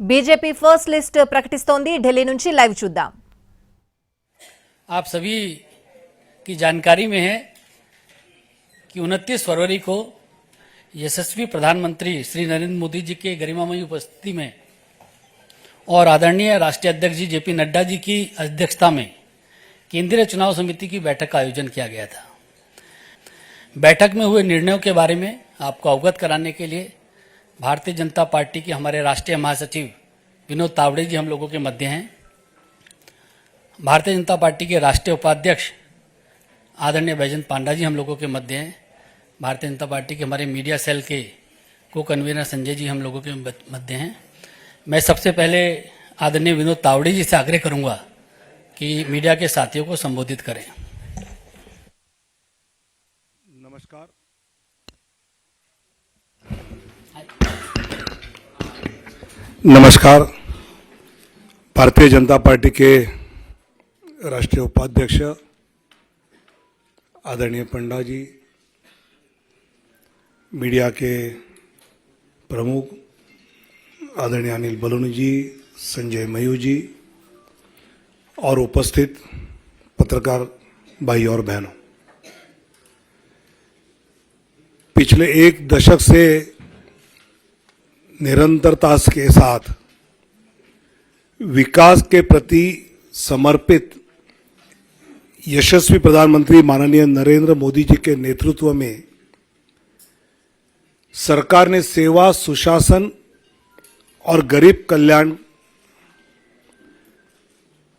BJP first list ప్రకటిస్తోంది Delhi నుంచి live చూద్దాం। आप सभी की जानकारी में है कि 29 फरवरी को यशस्वी प्रधानमंत्री श्री नरेंद्र मोदी जी के गरिमामयी उपस्थिति में और आदरणीय राष्ट्रीय अध्यक्ष जी जेपी नड्डा जी की अध्यक्षता में केंद्रीय चुनाव समिति की बैठक का आयोजन किया गया था। बैठक में हुए निर्णयों के बारे में आपको अवगत कराने के लिए भारतीय जनता पार्टी के हमारे राष्ट्रीय महासचिव विनोद तावड़े जी हम लोगों के मध्य हैं। भारतीय जनता पार्टी के राष्ट्रीय उपाध्यक्ष आदरणीय बैजयंत पांडा जी हम लोगों के मध्य हैं। भारतीय जनता पार्टी के हमारे मीडिया सेल के को कन्वीनर संजय जी हम लोगों के मध्य हैं। मैं सबसे पहले आदरणीय विनोद तावड़े जी से आग्रह करूंगा कि मीडिया के साथियों को संबोधित करें। नमस्कार। नमस्कार। भारतीय जनता पार्टी के राष्ट्रीय उपाध्यक्ष आदरणीय पंडा जी, मीडिया के प्रमुख आदरणीय अनिल बलूनी जी, संजय मयूर जी और उपस्थित पत्रकार भाई और बहनों, पिछले एक दशक से निरंतरता के साथ विकास के प्रति समर्पित यशस्वी प्रधानमंत्री माननीय नरेंद्र मोदी जी के नेतृत्व में सरकार ने सेवा, सुशासन और गरीब कल्याण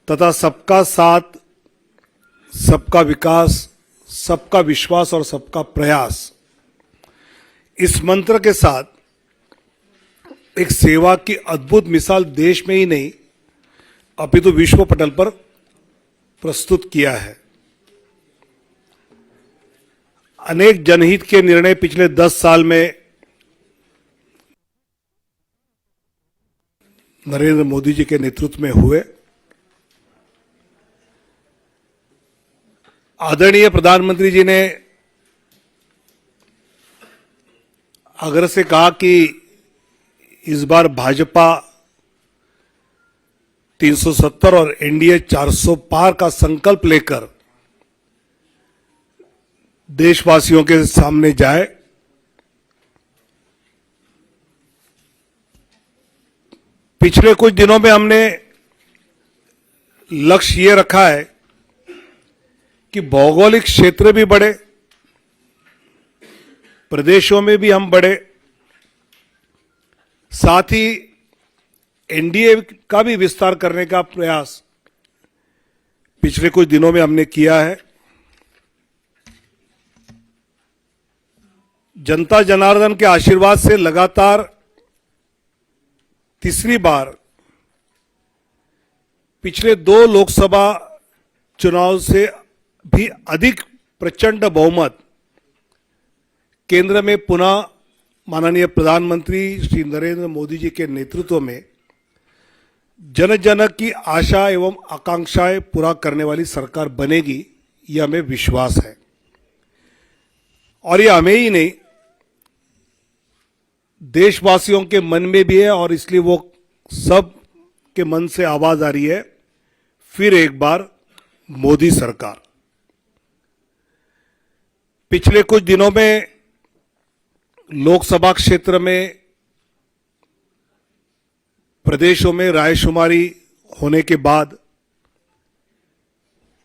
तथा सबका साथ, सबका विकास, सबका विश्वास और सबका प्रयास, इस मंत्र के साथ एक सेवा की अद्भुत मिसाल देश में ही नहीं अपितु विश्व पटल पर प्रस्तुत किया है। अनेक जनहित के निर्णय पिछले 10 साल में नरेंद्र मोदी जी के नेतृत्व में हुए। आदरणीय प्रधानमंत्री जी ने आग्रह से कहा कि इस बार भाजपा 370 और एनडीए 400 पार का संकल्प लेकर देशवासियों के सामने जाए। पिछले कुछ दिनों में हमने लक्ष्य ये रखा है कि भौगोलिक क्षेत्र भी बढ़े, प्रदेशों में भी हम बढ़े, साथ ही एनडीए का भी विस्तार करने का प्रयास पिछले कुछ दिनों में हमने किया है। जनता जनार्दन के आशीर्वाद से लगातार तीसरी बार पिछले 2 लोकसभा चुनाव से भी अधिक प्रचंड बहुमत केंद्र में पुनः माननीय प्रधानमंत्री श्री नरेंद्र मोदी जी के नेतृत्व में जन जन की आशा एवं आकांक्षाएं पूरा करने वाली सरकार बनेगी, यह हमें विश्वास है। और यह हमें ही नहीं, देशवासियों के मन में भी है और इसलिए वो सब के मन से आवाज आ रही है, फिर एक बार मोदी सरकार। पिछले कुछ दिनों में लोकसभा क्षेत्र में प्रदेशों में रायशुमारी होने के बाद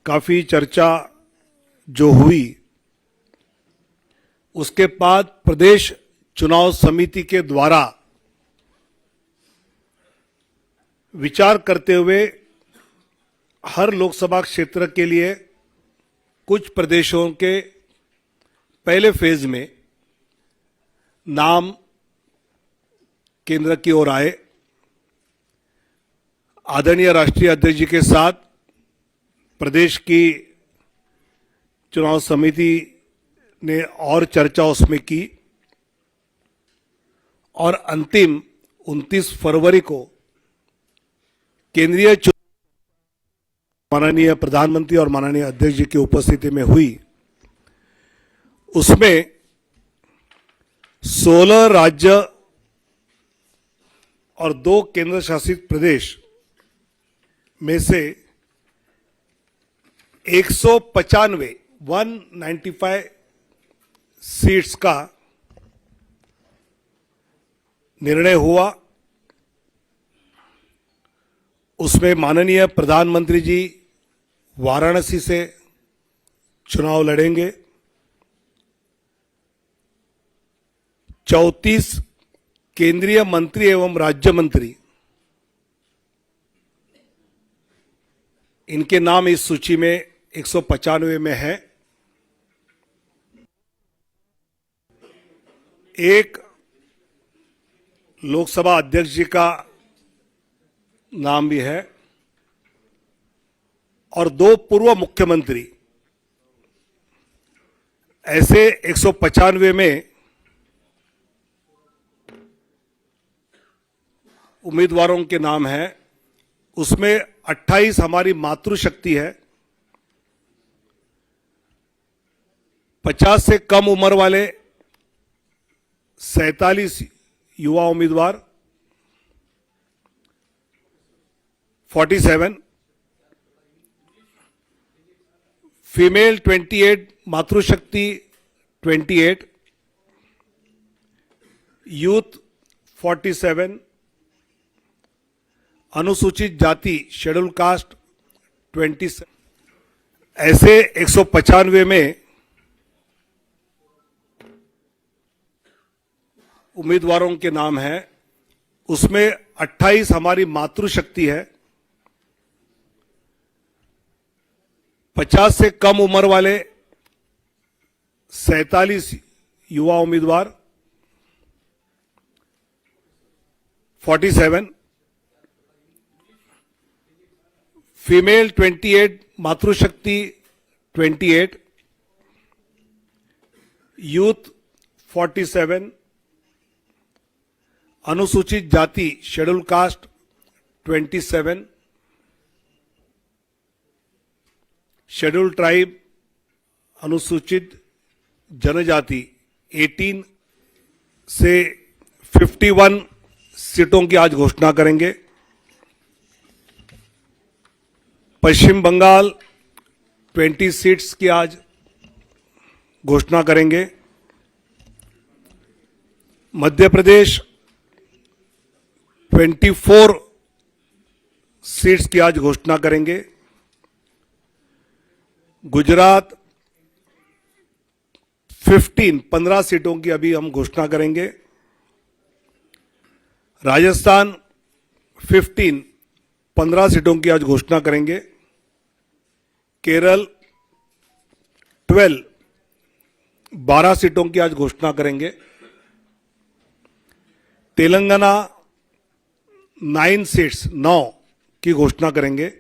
काफी चर्चा जो हुई, उसके बाद प्रदेश चुनाव समिति के द्वारा विचार करते हुए हर लोकसभा क्षेत्र के लिए कुछ प्रदेशों के पहले फेज में नाम केंद्र की ओर आए। आदरणीय राष्ट्रीय अध्यक्ष जी के साथ प्रदेश की चुनाव समिति ने और चर्चा उसमें की और अंतिम 29 फरवरी को केंद्रीय माननीय प्रधानमंत्री और माननीय अध्यक्ष जी की उपस्थिति में हुई। उसमें 16 राज्य और 2 केंद्र शासित प्रदेश में से 195 सीट्स का निर्णय हुआ। उसमें माननीय प्रधानमंत्री जी वाराणसी से चुनाव लड़ेंगे। 34 केंद्रीय मंत्री एवं राज्य मंत्री, इनके नाम इस सूची में 195 में है। एक लोकसभा अध्यक्ष जी का नाम भी है और 2 पूर्व मुख्यमंत्री। ऐसे 195 में उम्मीदवारों के नाम हैं। उसमें 28 हमारी मातृशक्ति है। 50 से कम उम्र वाले 47 युवा उम्मीदवार, 47 फीमेल 28, मातृशक्ति 28, यूथ 47, अनुसूचित जाति शेड्यूल कास्ट 27। ऐसे 195 में उम्मीदवारों के नाम हैं। उसमें 28 हमारी मातृशक्ति है। 50 से कम उम्र वाले 47 युवा उम्मीदवार, 47 फीमेल 28, मातृशक्ति 28, यूथ 47, अनुसूचित जाति शेड्यूल कास्ट 27, शेड्यूल ट्राइब अनुसूचित जनजाति 18 से 51 सीटों की आज घोषणा करेंगे। पश्चिम बंगाल 20 सीट्स की आज घोषणा करेंगे। मध्य प्रदेश 24 सीट्स की आज घोषणा करेंगे। गुजरात 15 सीटों की अभी हम घोषणा करेंगे। राजस्थान 15 सीटों की आज घोषणा करेंगे। केरल 12 सीटों की आज घोषणा करेंगे। तेलंगाना 9 सीट्स 9 की घोषणा करेंगे।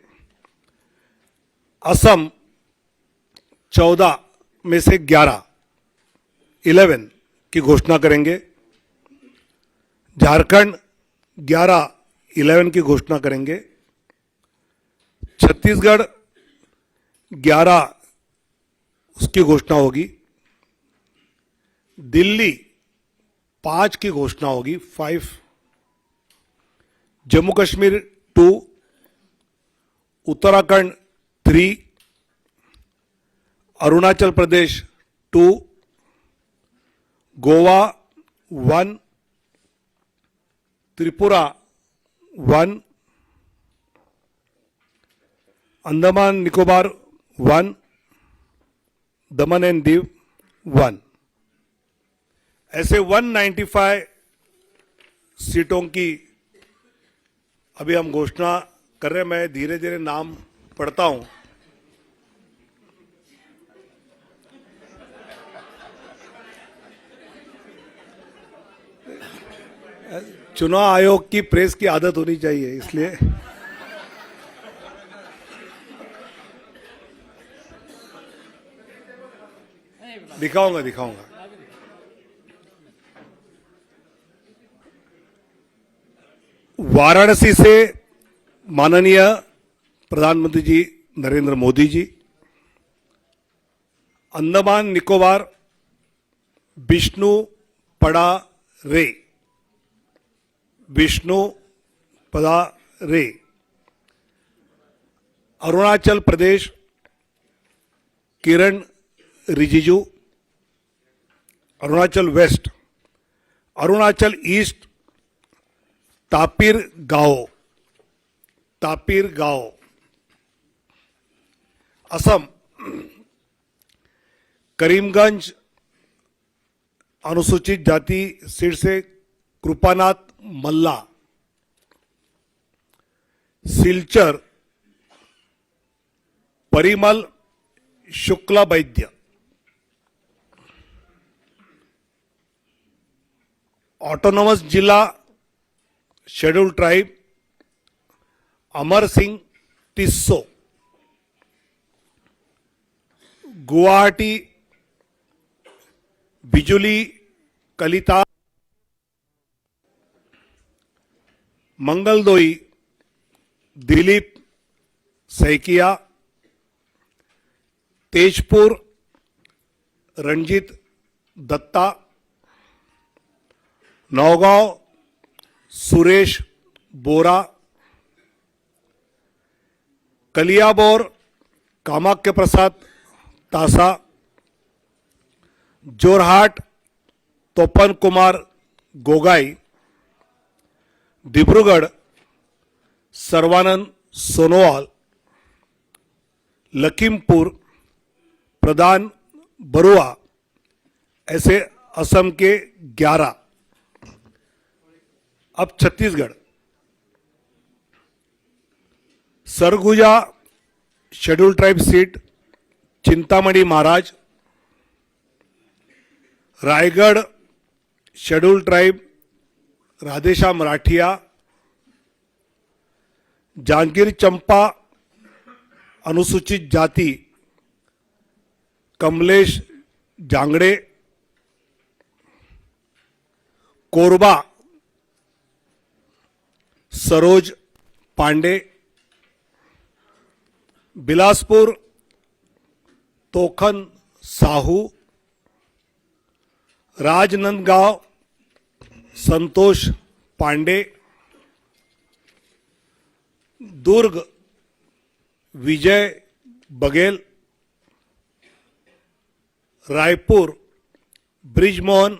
असम 14 में से 11 की घोषणा करेंगे। झारखंड 11 की घोषणा करेंगे। छत्तीसगढ़ 11 उसकी घोषणा होगी। दिल्ली 5 की घोषणा होगी, 5। जम्मू कश्मीर 2, उत्तराखंड 3, अरुणाचल प्रदेश 2, गोवा 1, त्रिपुरा 1, अंडमान निकोबार 1, दमन एंड दीव 1। ऐसे 195 सीटों की अभी हम घोषणा कर रहे हैं। मैं धीरे धीरे नाम पढ़ता हूं। चुनाव आयोग की प्रेस की आदत होनी चाहिए, इसलिए दिखाऊंगा। वाराणसी से माननीय प्रधानमंत्री जी नरेंद्र मोदी जी, अंडमान निकोबार विष्णु पड़ा रे, विष्णु पधारे। अरुणाचल प्रदेश किरण रिजिजू, अरुणाचल वेस्ट, अरुणाचल ईस्ट तापिर गाओ, असम करीमगंज अनुसूचित जाति सीट से कृपानाथ मल्ला, सिलचर परिमल शुक्ला वैद्य, ऑटोनोमस जिला शेड्यूल ट्राइब अमर सिंह टिस्सो, गुवाहाटी बिजुली कलिता, मंगलदोई दिलीप सैकिया, तेजपुर रंजीत दत्ता, नौगांव सुरेश बोरा, कलियाबोर कामाख्य प्रसाद तासा, जोरहाट तोपन कुमार गोगाई, डिब्रूगढ़ सर्वानंद सोनोवाल, लखीमपुर प्रधान बरुआ, ऐसे असम के 11। अब Chhattisgarh Surguja schedule tribe seat Chintamani Maharaj, Raigarh schedule tribe Radheshyam Rathiya, Janjgir Champa अनुसूचित जाति Kamlesh Jangde, Korba Saroj Pandey, Bilaspur Tokhan Sahu, Rajnandgaon Santosh Pandey, Durg Vijay Baghel, Raipur Brijmohan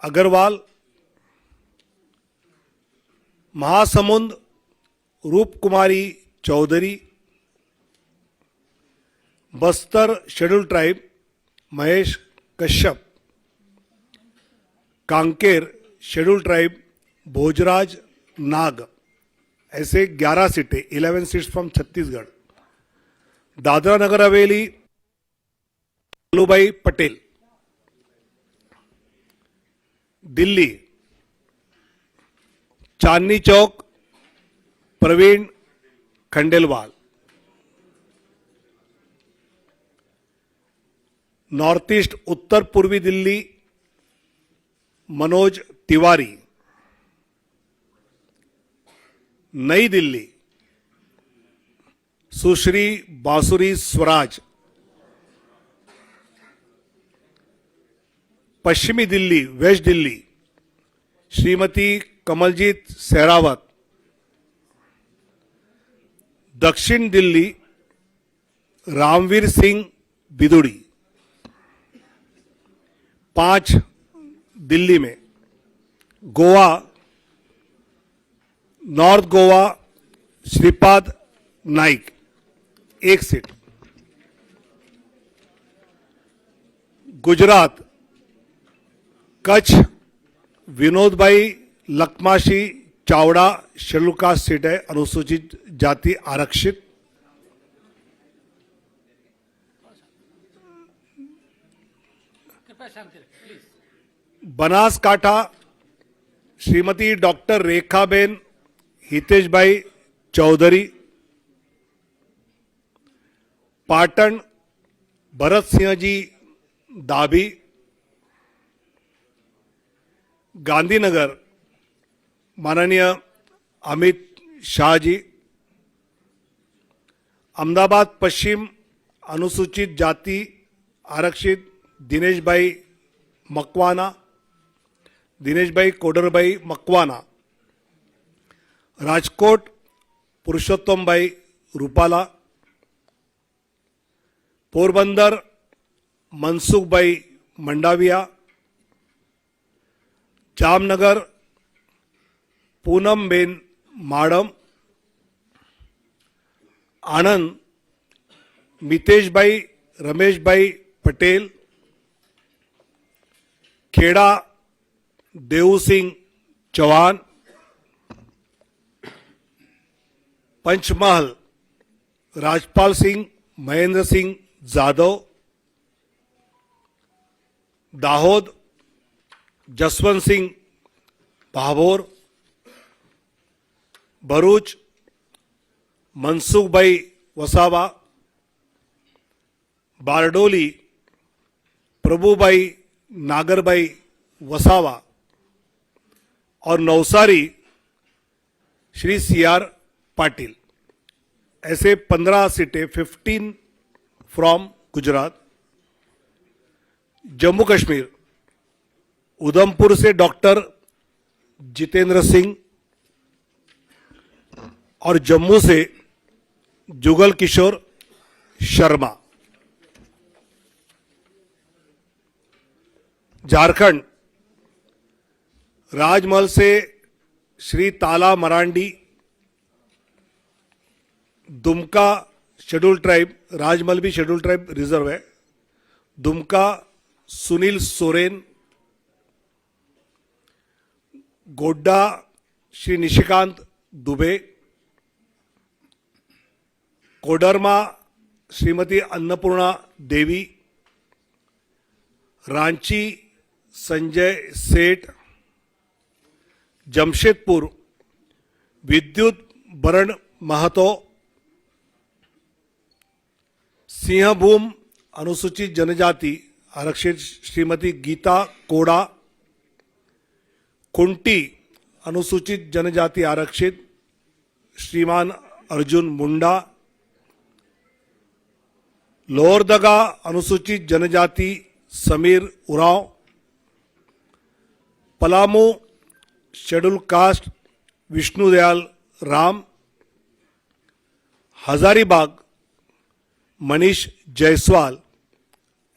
Agrawal, Mahasamund Roopkumari Choudhary, Bastar schedule tribe Mahesh Kashyap, Kanker schedule tribe Bhojraj Nag, ऐसे 11 सीटें, 11 seats from Chhattisgarh. Dadra Nagar Haveli Vallubhai Patel, Delhi Chandni Chowk Praveen Khandelwal, north east उत्तर पूर्वी दिल्ली मनोज तिवारी, नई दिल्ली सुश्री बांसुरी स्वराज, पश्चिमी दिल्ली वेस्ट दिल्ली श्रीमती कमलजीत सहरावत, दक्षिण दिल्ली रामवीर सिंह बिदुड़ी, 5 दिल्ली में गोवा नॉर्थ गोवा श्रीपाद नाइक 1 सीट, गुजरात कच्छ विनोद भाई लखमाशी चावड़ा शेड्यूल कास्ट सीट है, अनुसूचित जाति आरक्षित, बनासकांठा श्रीमती डॉक्टर रेखाबेन हितेश भाई चौधरी, पाटन भरत सिंह जी दाभी, गांधीनगर माननीय अमित शाह जी, अहमदाबाद पश्चिम अनुसूचित जाति आरक्षित दिनेश भाई मकवाना, दिनेश भाई कोडरभाई मकवाना, राजकोट पुरुषोत्तमभाई रूपाला, पोरबंदर मनसुखभाई मंडाविया, जामनगर पूनमबेन माडम, आनंद मितेशभाई रमेशभाई पटेल, खेड़ा देवसिंह चौहान, पंचमहल राजपाल सिंह महेंद्र सिंह जाधव, दाहोद जसवंत सिंह भाभोर, भरूच मनसुखभाई वसावा, बारडोली प्रभुभाई नागरभाई वसावा और नवसारी श्री CR पाटिल। ऐसे 15 सीटें 15 फ्रॉम गुजरात। जम्मू कश्मीर उधमपुर से डॉक्टर जितेंद्र सिंह और जम्मू से जुगल किशोर शर्मा। झारखंड राजमहल से श्री ताला मरांडी, दुमका शेड्यूल ट्राइब, राजमहल भी शेड्यूल ट्राइब रिजर्व है, दुमका सुनील सोरेन, गोड्डा श्री निशिकांत दुबे, कोडरमा श्रीमती अन्नपूर्णा देवी, रांची संजय सेठ, जमशेदपुर विद्युत बरण महतो, सिंहभूम अनुसूचित जनजाति आरक्षित श्रीमती गीता कोड़ा, कुंटी अनुसूचित जनजाति आरक्षित श्रीमान अर्जुन मुंडा, लोहरदगा अनुसूचित जनजाति समीर उरांव, पलामू शेड्यूल कास्ट विष्णुदयाल राम, हजारीबाग मनीष जायसवाल।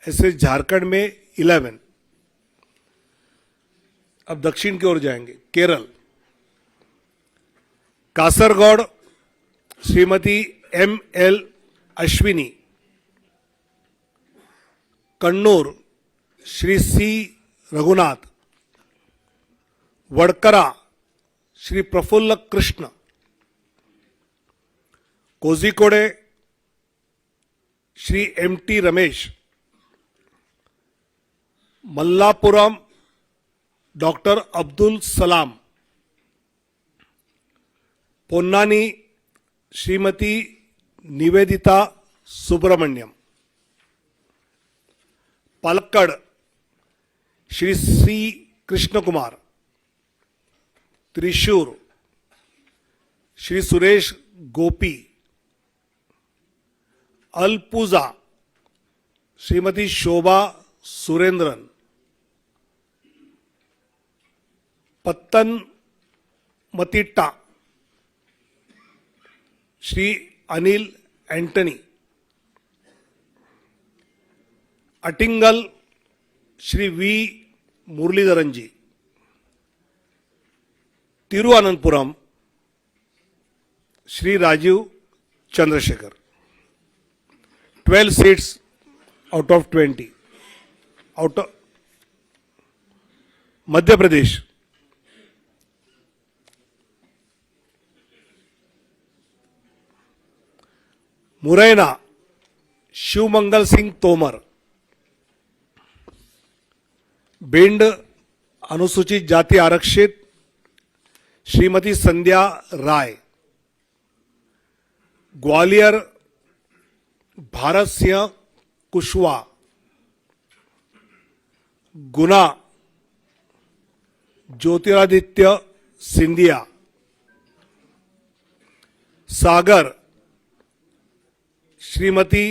ऐसे झारखंड में 11। अब दक्षिण की ओर जाएंगे। Kerala Kasaragod Shrimati ML Ashwini, Kannur Shri C Raghunath, Vadakara Shri Praful Krishna, Kozhikode Shri MT Ramesh, Malappuram doctor Abdul Salam, Ponnani Shrimati Nivedita Subramaniam, Palakkad Shri C Krishna Kumar, Thrissur Shri Suresh Gopi, Alappuzha Shrimati Shobha Surendran, Pathanamthitta Shri Anil Antony, Attingal Shri V Muraleedharan ji, Thiruvananthapuram Shri Rajeev Chandrasekhar. 12 seats out of 20। Out of Madhya Pradesh Morena Shivmangal Singh Tomar, Bhind अनुसूचित जाति आरक्षित श्रीमती संध्या राय, ग्वालियर भारत सिंह कुशवाहा, गुना ज्योतिरादित्य सिंधिया, सागर श्रीमती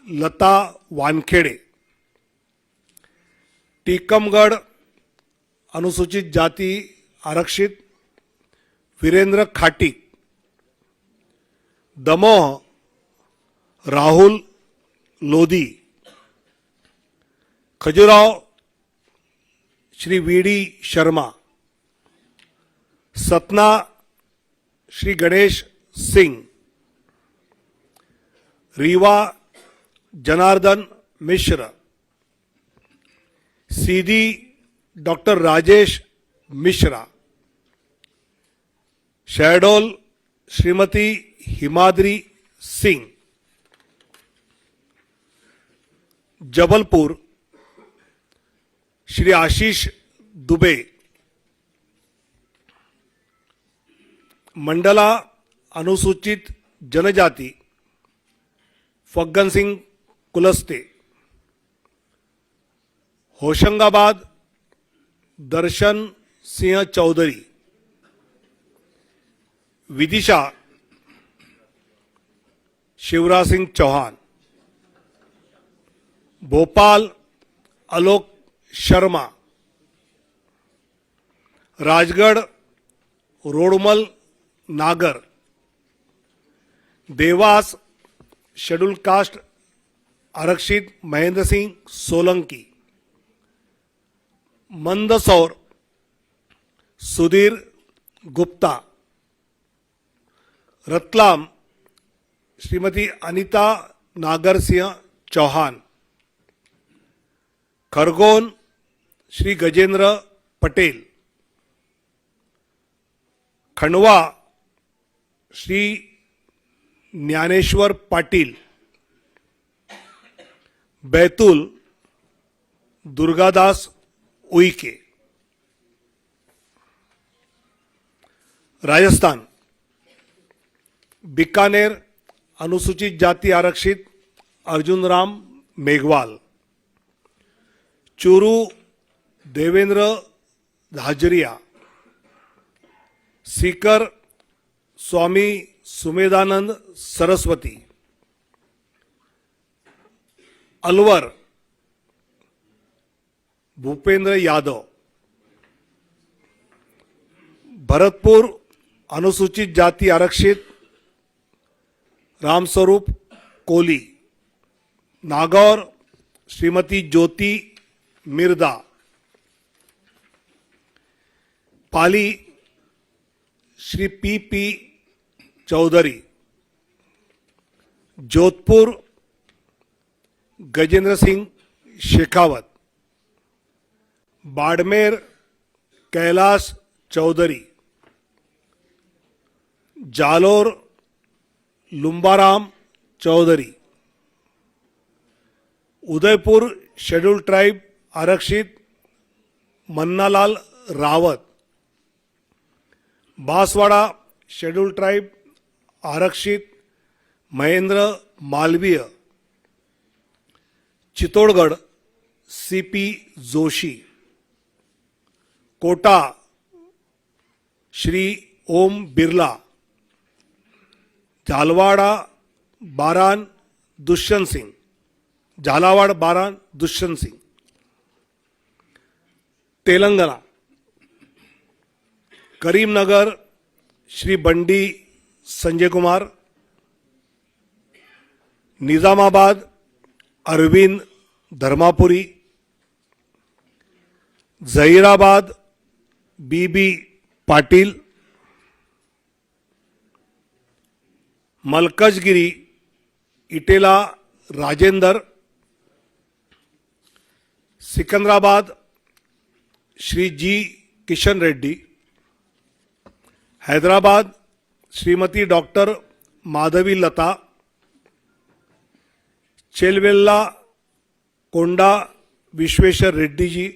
लता वानखेड़े, टीकमगढ़ अनुसूचित जाति आरक्षित वीरेंद्र खाटिक, दमोह राहुल लोधी, खजुराहो श्री वीडी शर्मा, सतना श्री गणेश सिंह, रीवा जनार्दन मिश्र, सीधी डॉक्टर राजेश मिश्रा, शहडोल श्रीमती हिमाद्री सिंह, जबलपुर श्री आशीष दुबे, मंडला अनुसूचित जनजाति फग्गन सिंह कुलस्ते, होशंगाबाद दर्शन सिंह चौधरी, विदिशा शिवराज सिंह चौहान, भोपाल आलोक शर्मा, राजगढ़ रोडमल नागर, देवास शेड्यूल कास्ट आरक्षित महेंद्र सिंह सोलंकी, मंदसौर सुधीर गुप्ता, रतलाम श्रीमती अनिता नागर सिंह चौहान, खरगोन श्री गजेंद्र पटेल, खंडवा श्री ज्ञानेश्वर पाटिल, बैतूल दुर्गादास उइके, राजस्थान बीकानेर अनुसूचित जाति आरक्षित अर्जुन राम मेघवाल, चूरू देवेंद्र धाजरिया, सीकर स्वामी सुमेधानंद सरस्वती, अलवर भूपेंद्र यादव, भरतपुर अनुसूचित जाति आरक्षित Ramswaroop Koli, Nagaur Shrimati Jyoti Mirdha, Pali Shri P Chaudhary, Jodhpur Gajendra Singh Shekhawat, Barmer Kailash Chaudhary, Jalore Lumbaram Chaudhary, Udaipur schedule tribe आरक्षित मन्नालाल रावत, बांसवाड़ा शेड्यूल ट्राइब आरक्षित Mahendra Malviya, Chittorgarh CP Joshi, Kota Shri Om Birla, Jhalawar Baran Dushyant Singh, Jhalawar Baran Dushyant Singh, Telangana Karimnagar Shri Bandi Sanjay Kumar, Nizamabad Arvind Dharmapuri, Zahirabad B B Patil, Malkajgiri Etela Rajender, Secunderabad Shri G Kishan Reddy, Hyderabad Shrimati doctor Madhavi लता, चेलवेल्ला कोंडा विश्वेश्वर रेड्डी जी,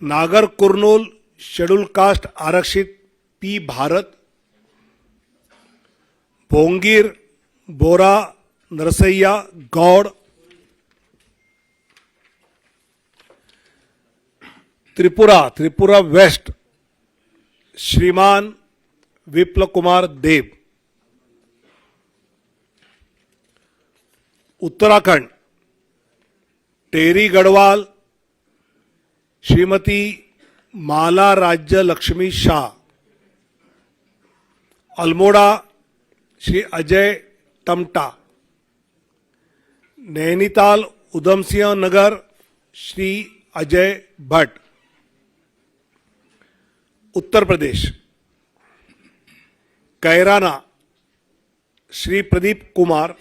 नागर कुर्नूल शेड्यूल कास्ट आरक्षित पी भारत, भोंगीर बोरा नरसैया गौड़, त्रिपुरा वेस्ट श्रीमान विप्लव कुमार देव, उत्तराखंड टेरी Garhwal Shrimati Mala Rajya Lakshmi Shah, Almora Shri Ajay Tamta, Nainital Udham Singh Nagar Shri Ajay Bhatt, Uttar Pradesh Kairana Shri Pradeep Kumar,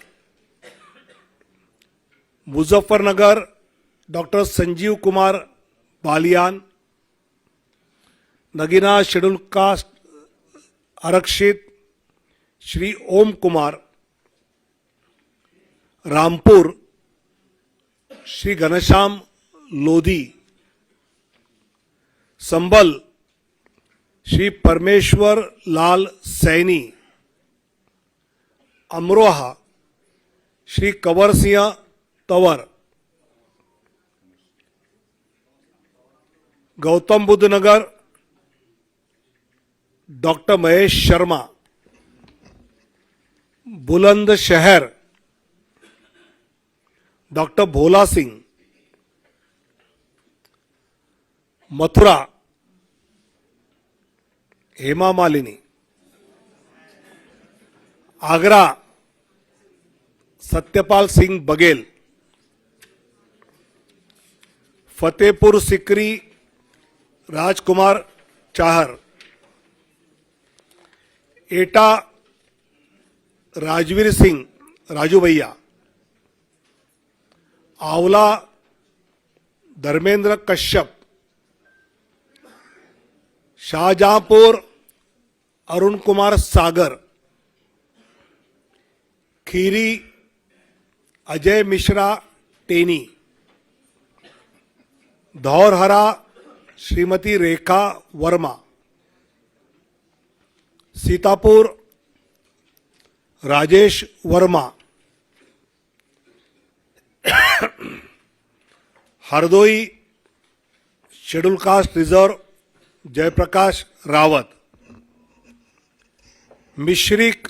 Muzaffarnagar doctor Sanjeev Kumar Balyan, Nagina schedule caste आरक्षित श्री ओम Kumar, Rampur Shri Ghanshyam Lodhi, Sambhal Shri Parmeshwar Lal Saini, Amroha Shri Kanwar Singh Tanwar, Gautam Buddh Nagar doctor Mahesh Sharma, Bulandshahr doctor Bhola Singh, Mathura Hema Malini, Agra Satyapal Singh Baghel, Fatehpur Sikri Rajkumar Chahar, Etah Rajveer Singh Raju Bhaiya, Aonla Dharmendra Kashyap, Shahjahanpur Arun Kumar Sagar, Kheri Ajay Mishra Teni, Dhaurahra Shrimati Rekha Verma, Sitapur Rajesh Verma, Hardoi schedule caste reserve Jaiprakash Rawat, Misrikh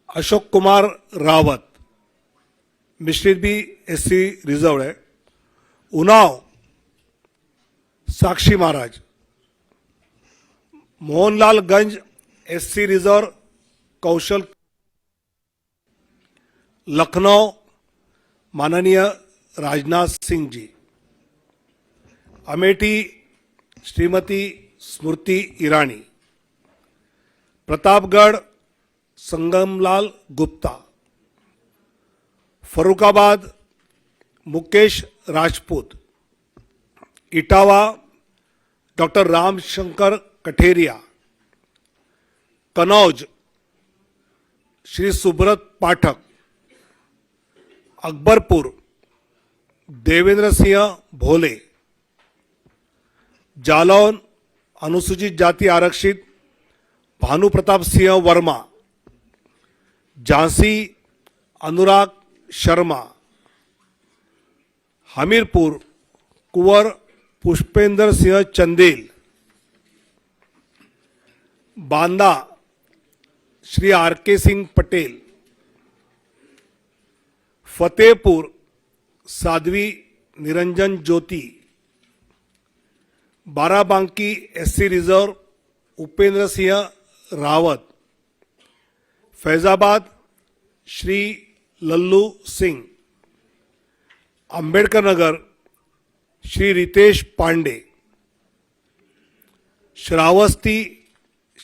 Ashok Kumar Rawat, Misrikh भी एससी रिजर्व है, उन्नाव साक्षी महाराज, मोहनलालगंज एससी रिजर्व कौशल, लखनऊ माननीय राजनाथ सिंह जी, अमेठी श्रीमती स्मृति ईरानी, प्रतापगढ़ संगमलाल गुप्ता, फरुखाबाद मुकेश राजपूत, इटावा डॉक्टर रामशंकर कठेरिया, कनौज श्री सुब्रत पाठक, अकबरपुर देवेंद्र सिंह भोले, जालौन अनुसूचित जाति आरक्षित भानु प्रताप सिंह वर्मा, झांसी अनुराग शर्मा, हमीरपुर कुंवर पुष्पेंद्र सिंह चंदेल, बांदा श्री आर के सिंह पटेल, फतेहपुर साध्वी निरंजन ज्योति, बाराबांकी एससी रिजर्व उपेंद्र सिंह रावत, फैजाबाद श्री लल्लू सिंह, अंबेडकर नगर श्री रितेश पांडे, श्रावस्ती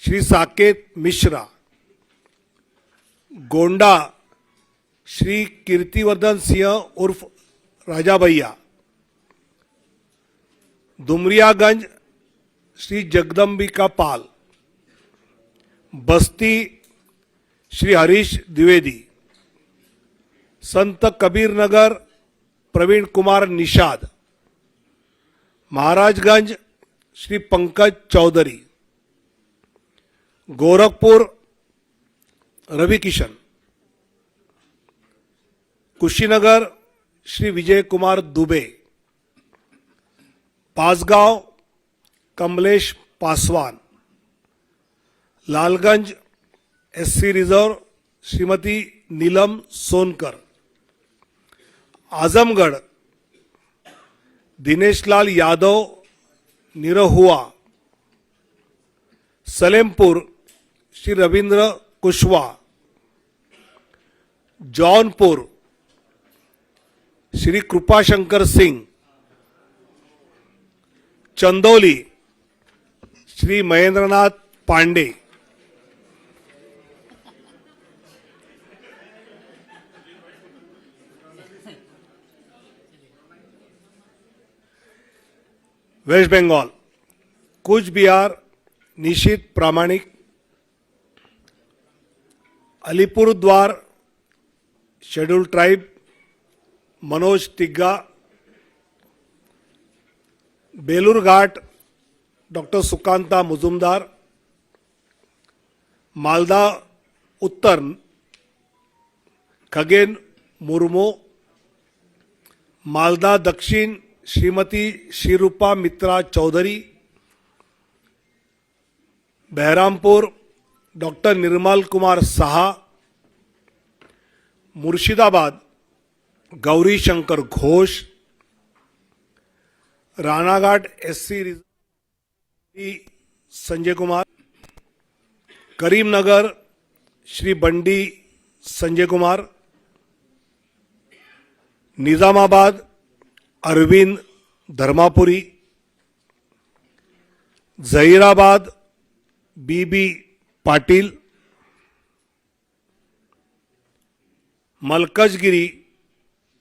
श्री साकेत मिश्रा, गोंडा श्री कीर्तिवर्धन सिंह उर्फ राजा भैया, दुमरियागंज श्री जगदम्बिका पाल, बस्ती Shri Harish Dwivedi, Sant Kabir Nagar Praveen Kumar Nishad, Maharajganj Shri Pankaj Chaudhary, Gorakhpur Ravi Kishan, Kushinagar Shri Vijay Kumar Dubey, Bansgaon Kamlesh Paswan, Lalganj SC reserve Shrimati Neelam Sonkar, Azamgarh Dineshlal Yadav Nirahua, Salempur Shri Ravindra Kushwaha, Jaunpur Shri Kripashankar Singh, Chandauli Shri Mahendranath Pandey, west Bengal Cooch Behar Nisith Pramanik, Alipurduar scheduled tribe Manoj Tigga, Balurghat doctor Sukanta Majumdar, Maldah Uttar Khagen Murmu, Maldah Dakshin Shrimati Shriroopa मित्रा Chaudhary, Baharampur doctor Nirmal Kumar Saha, Murshidabad Gauri Shankar Ghosh, Ranaghat SC Sanjay Kumar, Karimnagar Shri Bandi Sanjay Kumar, Nizamabad Arvind Dharmapuri, Zahirabad B B Patil, Malkajgiri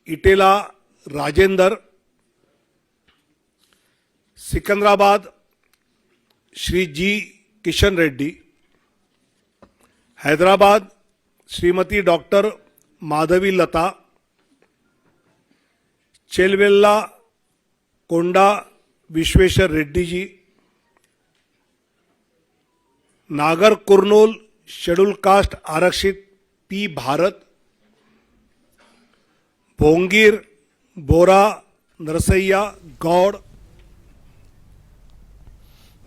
Etela Rajender, Secunderabad Shri G Kishan Reddy, Hyderabad Shrimati doctor Madhavi लता, चेलवेल्ला कोंडा विश्वेश्वर रेड्डी जी, नागर कुर्नूल शेड्यूल कास्ट आरक्षित पी भारत, भोंगीर बोरा नरसయ్య गौड़,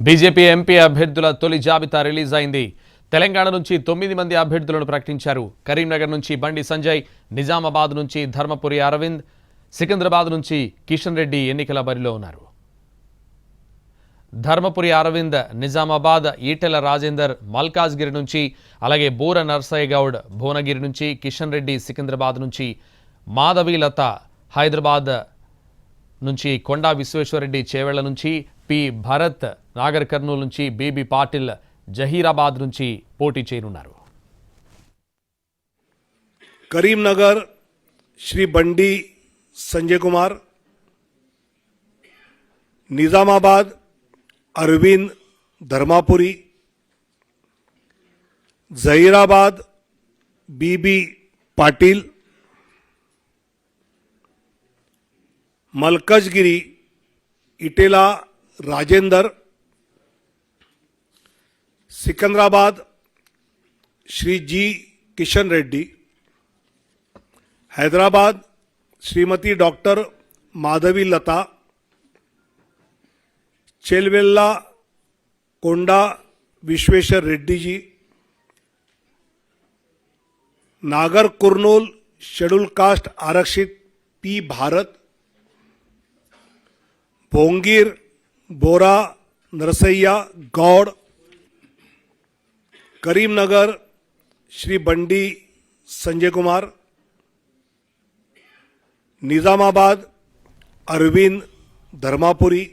బీజేపీ ఎంపీ అభ్యర్థుల తొలి జాబితా రిలీజ్ అయింది. తెలంగాణ నుంచి 9 మంది అభ్యర్థులను ప్రకటించారు. కరీంనగర్ నుంచి బండి సంజయ్, నిజామాబాద్ నుంచి ధర్మపురి అరవింద్, సికింద్రాబాద్ నుంచి కిషన్ రెడ్డి ఎన్నికల బరిలో ఉన్నారు. ధర్మపురి అరవింద్ నిజామాబాద్, ఈటెల రాజేందర్ మల్కాజ్గిరి నుంచి, అలాగే బూర నర్సయ్య గౌడ్ భువనగిరి నుంచి, కిషన్ రెడ్డి సికింద్రాబాద్ నుంచి, మాధవి లత హైదరాబాద్ నుంచి, కొండా విశ్వేశ్వరరెడ్డి చేవెళ్ల నుంచి, పి భరత్ నాగర్ కర్నూలు నుంచి, బీబీ పాటిల్ జహీరాబాద్ నుంచి పోటీ చేయనున్నారు. Karimnagar Shri Bandi Sanjay Kumar, Nizamabad Arvind Dharmapuri, Zahirabad B B Patil, Malkajgiri Etela Rajender, Secunderabad Shri G Kishan Reddy, Hyderabad Shrimati doctor Madhavi लता, चेलवेल्ला कोंडा विश्वेश्वर रेड्डी जी, नागर कुर्नूल शेड्यूल कास्ट आरक्षित पी भारत, भोंगीर बोरा नरसయ్య गौड़, करीमनगर श्री बंडी संजय कुमार, निजामाबाद अरविंद धर्मापुरी,